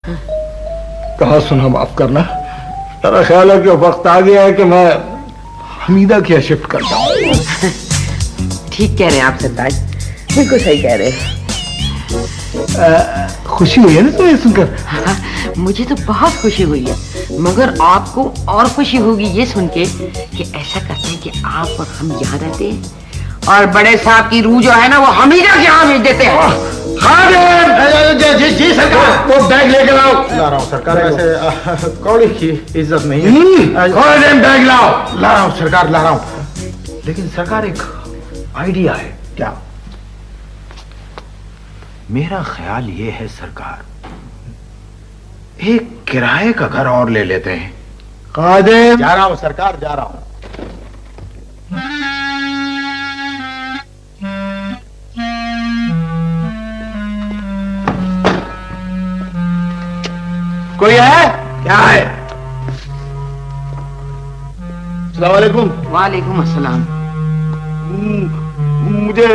कहा सुना माफ करना, तेरा ख्याल है कि वक्त आ गया है कि मैं हमीदा की शिफ्ट कर जाऊं। ठीक कह रहे हैं आप सरताज, बिल्कुल सही कह रहे हैं। खुशी हुई है ना तुम्हें सुनकर? हाँ, मुझे तो बहुत खुशी हुई है, मगर आपको और खुशी होगी ये सुन के कि ऐसा करते हैं कि आप और हम यहाँ रहते हैं और बड़े साहब की रूह जो है ना वो हमीदा के यहाँ भेज देते हैं। जी सरकार, वो बैग लेके लाओ। ला रहा हूँ सरकार, ऐसे कौड़ी की इज्जत नहीं है। बैग लाओ। ला रहा हूँ सरकार, ला रहा हूँ। लेकिन सरकार एक आइडिया है। क्या? मेरा ख्याल ये है सरकार, एक किराए का घर और ले लेते हैं। कादिम, जा रहा हूँ सरकार, जा रहा हूँ। कोई है? क्या है? अस्सलाम वालेकुम। वालेकुम अस्सलाम। मुझे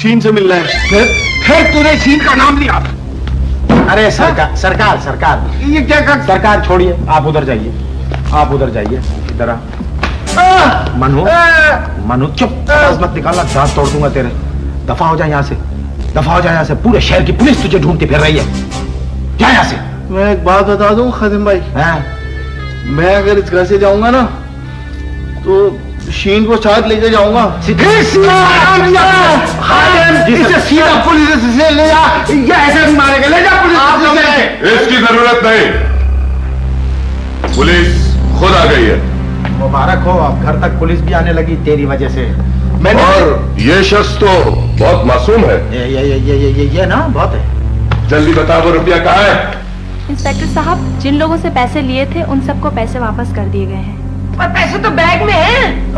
शीन से मिलना है। फिर तूने शीन का नाम लिया? अरे सरकार सरकार सरकार, ये क्या कर? सरकार छोड़िए, आप उधर जाइए, आप उधर जाइए। इधर आ। मनु, मनु चुप, आवाज मत निकालना, दांत तोड़ दूंगा तेरे। दफा हो जाए यहाँ से, दफा हो जाए यहाँ से। पूरे शहर की पुलिस तुझे ढूंढती फिर रही है। क्या यहाँ से? मैं एक बात बता दूं खादिम भाई, मैं अगर इस घर से जाऊंगा ना तो शीन को साथ लेके जाऊंगा। इसे सीधा पुलिस से ले जा, या ऐसे मारेगा। ले जा पुलिस। इसकी जरूरत नहीं, पुलिस खुद आ गई है। मुबारक हो, अब घर तक पुलिस भी आने लगी तेरी वजह से। और ये शख्स तो बहुत मासूम है। ये ना बहुत है। जल्दी बता, वो रुपया कहाँ है? इंस्पेक्टर साहब, जिन लोगों से पैसे लिए थे उन सबको पैसे वापस कर दिए गए हैं। पर पैसे तो बैग में हैं।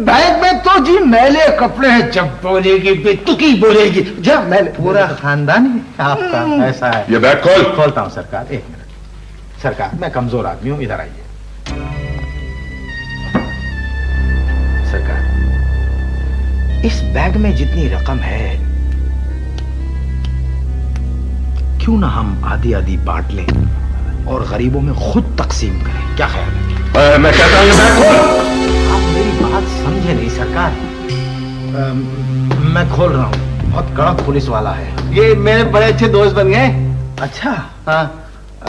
बैग में तो जी मैले कपड़े हैं। जब बोलेगी बेतुकी बोलेगी। जब मैले पूरा खानदान ही आपका ऐसा है। ये बैग खोल। खोलता हूँ सरकार, एक मिनट। सरकार, मैं कमजोर आदमी हूँ, इधर आइए। सरकार, इस बैग में जितनी रकम है, क्यों ना हम आधी आधी बांट लें और गरीबों में खुद तकसीम करें? क्या ख्याल है? मैं कहता हूँ ये बैग खोल। आप मेरी बात समझे नहीं सरकार। मैं खोल रहा हूँ, बहुत कड़क पुलिस वाला है। ये मेरे बड़े अच्छे दोस्त बन गए। अच्छा, हाँ,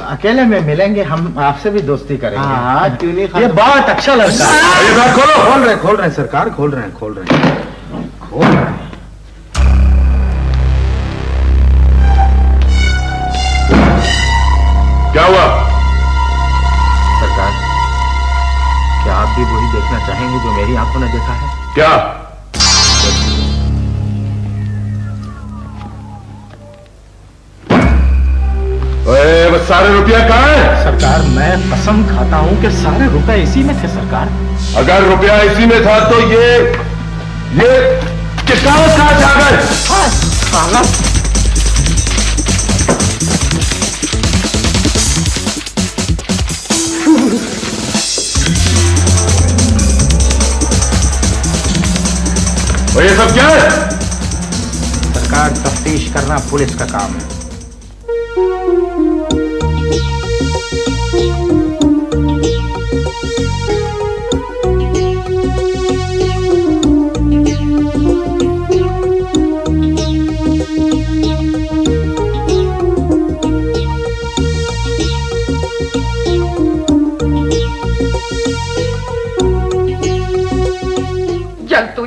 अकेले में मिलेंगे, हम आपसे भी दोस्ती करेंगे। हाँ, क्यों नहीं? ये बहुत अच्छा लड़का है। ये बैग खोलो। खोल रहे हैं सरकार, खोल रहे हैं, खोल रहे हैं, खोल रहे हैं। क्या हुआ? सरकार, क्या आप भी वही देखना चाहेंगे जो मेरी आंखों ने देखा है? क्या? ओए, वो सारे रुपया कहाँ है? सरकार, मैं कसम खाता हूं कि सारे रुपए इसी में थे सरकार। अगर रुपया इसी में था तो ये कागज कहाँ से आ गए? कागज? और ये सब क्या है? सरकार, तफ्तीश करना पुलिस का काम है।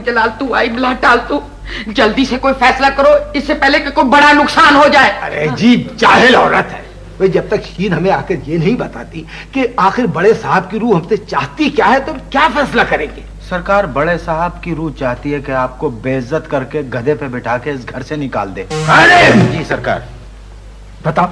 जलाल तू आई बिला टाल तू, जल्दी से कोई फैसला करो इससे पहले कि कोई बड़ा नुकसान हो जाए। अरे जी, जाहिल औरत है वे। जब तक शीन हमें आकर ये नहीं बताती कि आखिर बड़े साहब की रूह हमसे चाहती क्या है तो क्या फैसला करेंगे? सरकार, बड़े साहब की रूह चाहती है कि आपको बेइज्जत करके गधे पे बिठा के इस घर से निकाल दे। अरे जी सरकार। बता,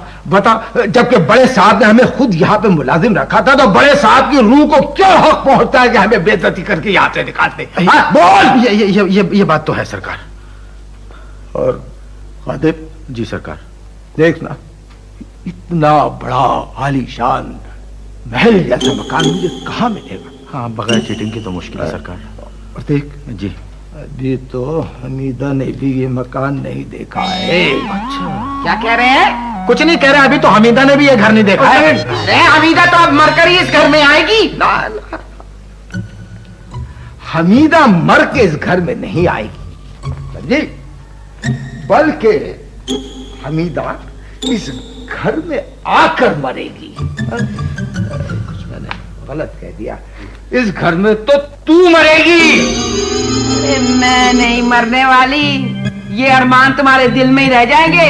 जबकि बड़े साहब ने हमें खुद यहाँ पे मुलाजिम रखा था तो बड़े साहब की रूह को क्यों हक पहुंचता है कि हमें बेइज्जती करके यहाँ से निकालते? बोल। ये बात तो है सरकार। और कादिम जी सरकार, देखना, इतना बड़ा आलीशान महल जैसा मकान मुझे कहाँ मिलेगा? हाँ, बगैर चीटिंग की तो मुश्किल है सरकार। और देख जी, अभी तो हमीदा ने भी ये मकान नहीं देखा है। क्या कह रहे हैं? कुछ नहीं कह रहे, अभी तो हमीदा ने भी ये घर नहीं देखा है। अरे हमीदा तो अब मरकर ही इस घर में आएगी। ना, ना। हमीदा मर के इस घर में नहीं आएगी समझे, बल्कि हमीदा इस घर में आकर मरेगी। कुछ मैंने गलत कह दिया, इस घर में तो तू मरेगी। अरे मैं नहीं मरने वाली, ये अरमान तुम्हारे दिल में ही रह जाएंगे,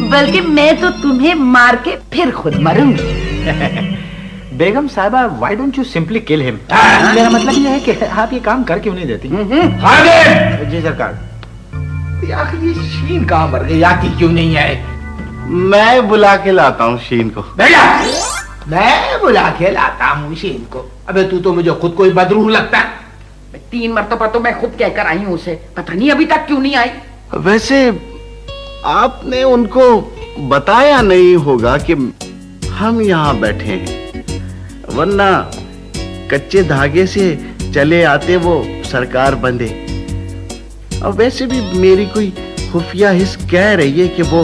बल्कि मैं तो तुम्हें मार के फिर खुद मरूंगी। बेगम साहिबा, why don't you simply kill him? मेरा मतलब ये है कि आप ये काम कर क्यों नहीं देती? जी सरकार। आखिर ये शीन कहाँ मर गई, आती क्यों नहीं है? मैं बुला के लाता हूँ शीन को। भैया मैं बुला के लाता हूँ शीन को। अबे तू तो मुझे खुद को ही बदरूह लगता है। 3 मरतबा तो मैं खुद कहकर आई हूँ उसे, पता नहीं अभी तक क्यों नहीं आई। वैसे आपने उनको बताया नहीं होगा कि हम यहाँ बैठे हैं, वरना कच्चे धागे से चले आते वो सरकार बंधे। और वैसे भी मेरी कोई खुफिया हिस्स कह रही है कि वो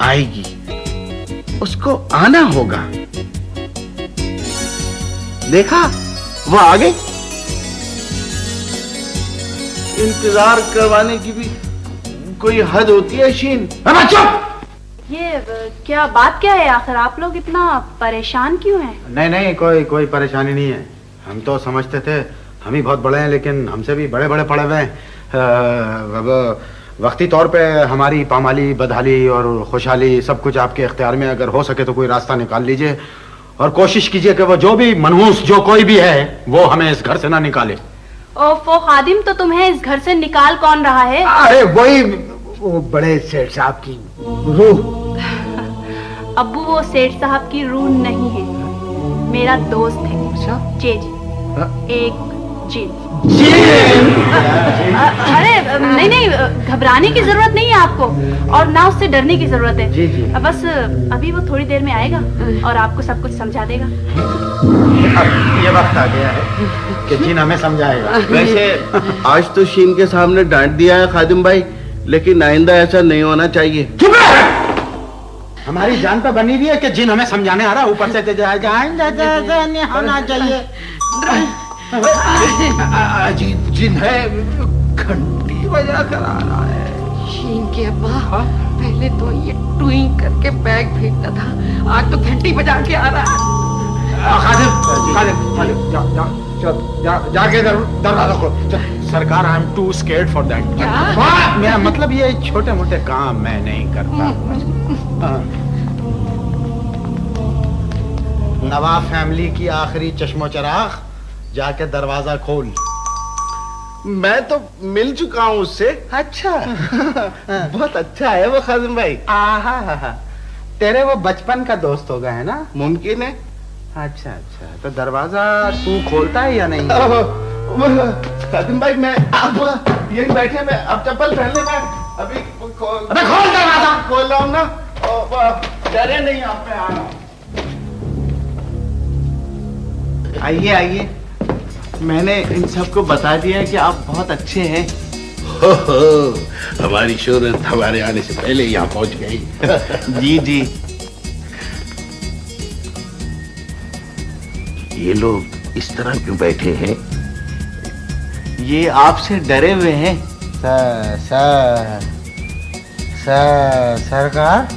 आएगी, उसको आना होगा। देखा, वो आ गई। इंतजार करवाने की भी कोई हद होती है शीन। चुप। ये क्या बात क्या है आखिर, आप लोग इतना परेशान क्यों हैं? नहीं नहीं, कोई परेशानी नहीं है। हम तो समझते थे हम ही बहुत बड़े हैं, लेकिन हमसे भी बड़े बड़े पड़े हुए हैं। वक्ती तौर पे हमारी पामाली, बदहाली और खुशहाली सब कुछ आपके इख्तियार में। अगर हो सके तो कोई रास्ता निकाल लीजिए और कोशिश कीजिए कि वो जो भी मनहूस जो कोई भी है वो हमें इस घर से ना निकाले। ओफो खादिम, तो तुम्हें इस घर से निकाल कौन रहा है? अरे वही वो बड़े सेठ साहब की रूह। अब्बू, वो सेठ साहब की रूह नहीं है, मेरा दोस्त है। जेज, एक जिन। अरे नहीं, घबराने की जरूरत नहीं है आपको, और ना उससे डरने की जरूरत है। जी जी। बस अभी वो थोड़ी देर में आएगा और आपको सब कुछ समझा देगा। अब ये वक्त आ गया है कि जिन हमें समझाएगा। वैसे आज तो शीन के सामने डांट दिया है खादिम भाई, लेकिन आइंदा ऐसा नहीं होना चाहिए। हमारी जान पे बनी हुई है कि जिन हमें समझाने आ रहा है, ऊपर से जाएगा आइंदा नहीं होना चाहिए। अजीब जिन है, घंटी बजा कर आ रहा है। शीन के अब्बा, पहले तो ये टूइंग करके बैग भेजता था, आज तो घंटी बजा के आ रहा है। जाके दरवाजा खोल। सरकार, I am too scared for that. मेरा मतलब ये छोटे मोटे काम मैं नहीं करता। नवाब फैमिली की आखिरी चश्मो चराग, जाके दरवाजा खोल। मैं तो मिल चुका हूँ उससे। अच्छा। बहुत अच्छा है वो खादिम भाई। आहा, तेरे वो बचपन का दोस्त होगा है ना? मुमकिन है। अच्छा, तो दरवाजा तू खोलता है या नहीं? खादिम भाई, मैं आप यहीं बैठे, मैं अब चप्पल पहनने में अभी खोल दरवाजा। खोल रहा हूँ ना। डरे नहीं, आप पे आ रहा हूँ। आइए आइए, मैंने इन सबको बता दिया है कि आप बहुत अच्छे हैं। हमारी शोहरत हमारे आने से पहले यहाँ पहुंच गई। जी जी। ये लोग इस तरह क्यों बैठे हैं? ये आपसे डरे हुए हैं। सरकार,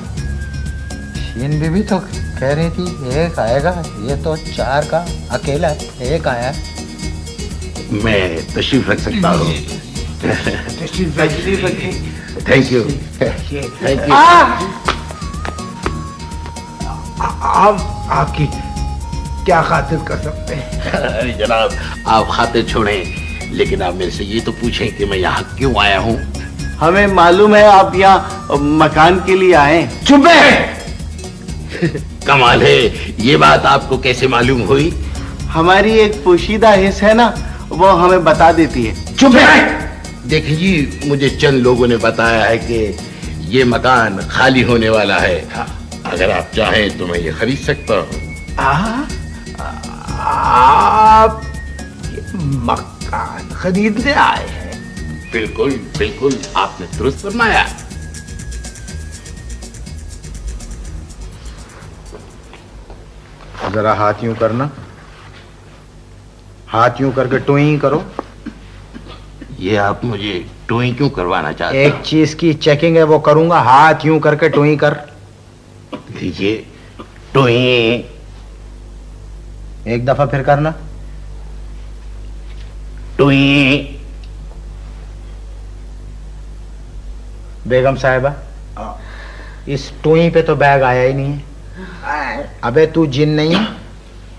शीन बीबी तो कह रही थी एक आएगा, ये तो 4 का अकेला एक आया। मैं तशरीफ रख सकता हूँ? तशरीफ रखिए। Thank you. आपकी क्या खातिर कर सकते हैं? अरे जनाब, आप खातिर छोड़ें, लेकिन आप मेरे से ये तो पूछें कि मैं यहाँ क्यों आया हूँ। हमें मालूम है आप यहाँ मकान के लिए आए। चुप है। कमाल है, ये बात आपको कैसे मालूम हुई? हमारी एक पोशीदा हिस्स है ना, वो हमें बता देती है। चुप है। देखिए जी, मुझे चंद लोगों ने बताया है कि ये मकान खाली होने वाला है। अगर आप चाहें तो मैं ये खरीद सकता हूँ। आप ये मकान खरीदने आए हैं? बिल्कुल बिल्कुल, आपने दुरुस्त फरमाया। जरा हाथ यूं करना, हाथ यूं करके टोई करो। ये आप मुझे टोई क्यों करवाना चाहते एक चीज की चेकिंग है, वो करूंगा। हाथ यूं करके टोई कर। ये टोई एक दफा फिर करना। टोई। बेगम साहिबा, इस टोई पे तो बैग आया ही नहीं है। अबे तू जिन नहीं है?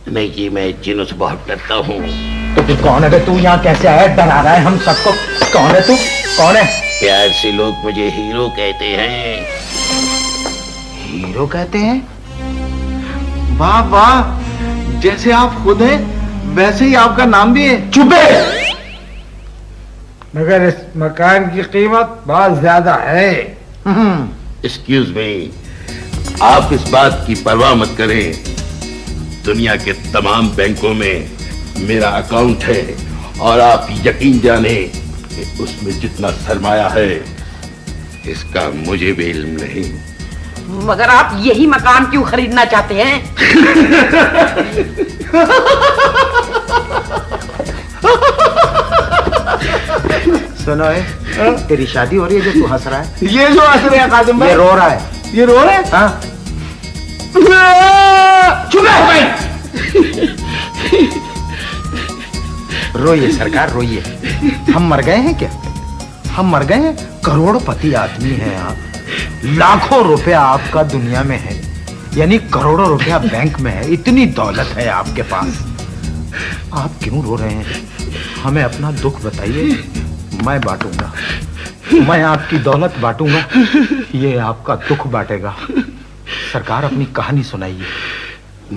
नहीं जी, मैं जिनों से बहुत डरता हूँ। तो तू कौन है बे? तू यहाँ कैसे आया? डरा रहा है हम सबको। कौन है तू? कौन है? प्यार से लोग मुझे हीरो कहते हैं। हीरो कहते हैं? वाह वाह, जैसे आप खुद हैं वैसे ही आपका नाम भी है। चुपे! मगर इस मकान की कीमत बहुत ज्यादा है। एक्सक्यूज मी, आप इस बात की परवाह मत करें। दुनिया के तमाम बैंकों में मेरा अकाउंट है और आप यकीन जाने कि उसमें जितना सरमाया है इसका मुझे भी इल्म नहीं। मगर आप यही मकान क्यों खरीदना चाहते हैं? सुनो है, तेरी शादी हो रही है जो तू हंस रहा है? ये जो हंस रहे हैं काजिम भाई, ये रो रहा है। ये रो रहे हैं? हाँ? चुप है। रोइए सरकार, रोइए। हम मर गए हैं क्या? हम मर गए हैं? करोड़पति आदमी हैं आप, लाखों रुपया आपका दुनिया में है, यानी करोड़ों रुपया बैंक में है, इतनी दौलत है आपके पास। आप क्यों रो रहे हैं? हमें अपना दुख बताइए, मैं बांटूंगा। मैं आपकी दौलत बांटूंगा, ये आपका दुख बांटेगा। सरकार अपनी कहानी सुनाइए।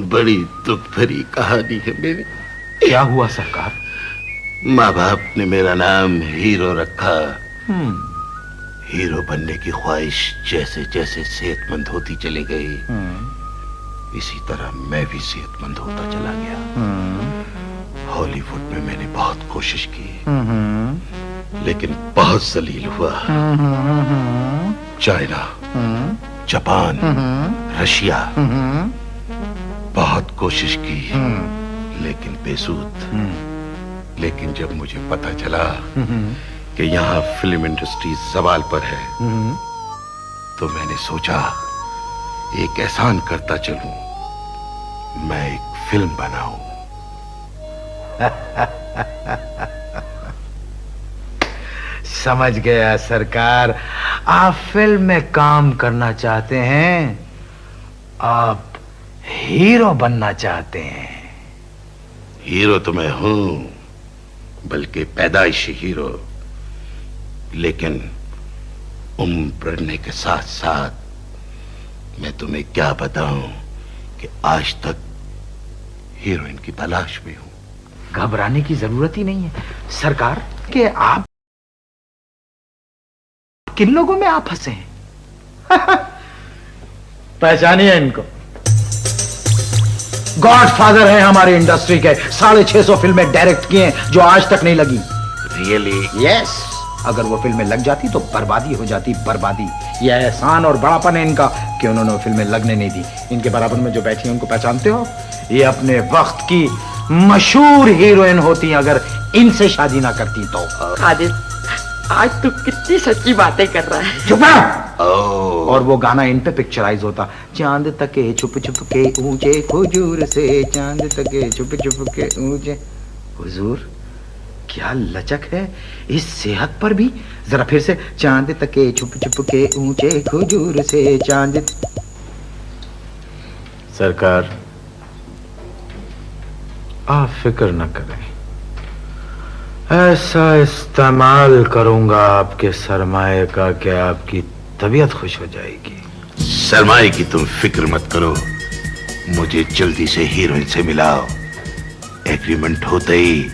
बड़ी दुख भरी कहानी है मेरी। क्या हुआ सरकार? माँ बाप ने मेरा नाम हीरो रखा। हीरो बनने की ख्वाहिश जैसे जैसे सेहतमंद होती चली गई, इसी तरह मैं भी सेहतमंद होता चला गया। हॉलीवुड में मैंने बहुत कोशिश की, लेकिन बहुत जलील हुआ। चाइना, जापान, रशिया, बहुत कोशिश की, लेकिन बेसूद। लेकिन जब मुझे पता चला कि यहाँ फिल्म इंडस्ट्री सवाल पर है, तो मैंने सोचा एक एहसान करता चलूं, मैं एक फिल्म बनाऊं। समझ गया सरकार, आप फिल्म में काम करना चाहते हैं, आप हीरो बनना चाहते हैं। हीरो तो मैं हूं, बल्कि पैदाइशी हीरो। लेकिन उम्र बढ़ने के साथ साथ मैं तुम्हें क्या बताऊं कि आज तक हीरोइन की तलाश में हूं। घबराने की जरूरत ही नहीं है सरकार, कि आप किन लोगों में आप फंसे हैं? पहचानिए इनको। गॉडफादर हैं हमारी इंडस्ट्री के, 650 फिल्में डायरेक्ट किए हैं जो आज तक नहीं लगी। रियली? यस। अगर वो फिल्में लग जाती तो बर्बादी हो जाती, बर्बादी। ये एहसान और बड़ापन है इनका कि उन्होंने वो फिल्में लगने नहीं दी। इनके बराबर में जो बैठी हैं उनको पहचानते हो? ये अपने वक्त की मशहूर हीरोइन होती अगर इनसे शादी ना करती तो। आदिल, आज तू कितनी सच्ची बातें कर रहा है। चुप रह। और वो गाना इन पे पिक्चराइज होता, चांद तके छुप छुप के ऊंचे हुजूर से, चांद तके छुप छुप के ऊंचे। हुजूर, क्या लचक है इस सेहत पर भी। जरा फिर से, चांद तके छुप छुप के ऊंचे हुजूर से, चांद। सरकार, आप फिक्र न करें, ऐसा इस्तेमाल करूंगा आपके सरमाए का कि आपकी तबीयत खुश हो जाएगी। सरमाए की तुम फिक्र मत करो, मुझे जल्दी से हीरोइन से मिलाओ। एग्रीमेंट होते ही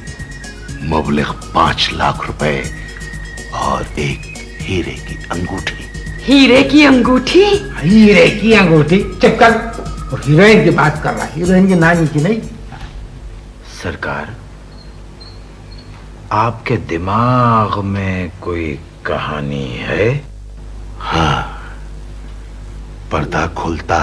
मुबलिग 5 लाख रुपए और एक हीरे की अंगूठी। हीरे की अंगूठी? हीरे की अंगूठी? चुप कर। और हीरोइन की बात कर रहा है, हीरोइन की नानी की नहीं। सरकार, आपके दिमाग में कोई कहानी है? हाँ, पर्दा खुलता